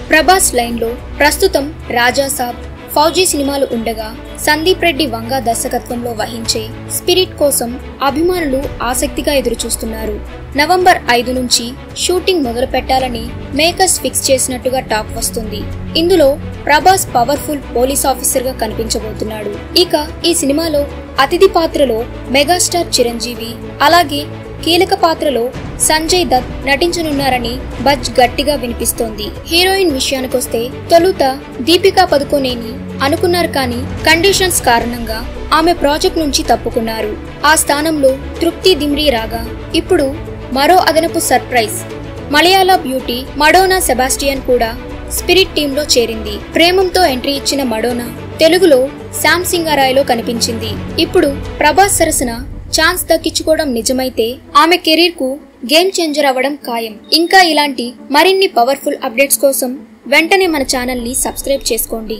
Prabhas line లో ప్రస్తుతం రాజా సాబ్, ఫౌజీ సినిమాలు ఉండగా సందీప్ రెడ్డి వంగా దర్శకత్వంలో వహించే స్పిరిట్ కోసం అభిమానులు ఆసక్తిగా ఎదురుచూస్తున్నారు. నవంబర్ 5 నుంచి షూటింగ్ మొదలు పెట్టాలని మేకర్స్ ఫిక్స్ చేసినట్టుగా టాక్ వస్తుంది. ఇందులో ప్రభాస్ పవర్ఫుల్ పోలీస్ ఆఫీసర్ గా కనిపించబోతున్నాడు. ఇక ఈ సినిమాలో అతిథి పాత్రలో మెగాస్టార్ చిరంజీవి, అలాగే కీలక పాత్రలో సంజయ్ దత్ నటించనున్నారని బజ్ గట్టిగా వినిపిస్తోంది. హీరోయిన్ విషయానికొస్తే తొలుత దీపికా పదుకొనేని అనుకున్నారు, కానీ కండిషన్స్ కారణంగా ఆమె ప్రాజెక్ట్ నుంచి తప్పుకున్నారు. ఆ స్థానంలో తృప్తి దిమ్రీ రాగా ఇప్పుడు మరో అదనపు సర్ప్రైజ్, మలయాళ బ్యూటీ మడోనా సెబాస్టియన్ కూడా స్పిరిట్ టీంలో చేరింది. ప్రేమంతో ఎంట్రీ ఇచ్చిన మడోనా తెలుగులో శామ్ సింగారాయ్లో కనిపించింది. ఇప్పుడు ప్రభాస్ సరసన ఛాన్స్ దక్కించుకోవడం నిజమైతే ఆమె కెరీర్ కు గేమ్ చేంజర్ అవ్వడం ఖాయం. ఇంకా ఇలాంటి మరిన్ని పవర్ఫుల్ అప్డేట్స్ కోసం వెంటనే మన ఛానల్ ని సబ్స్క్రైబ్ చేసుకోండి.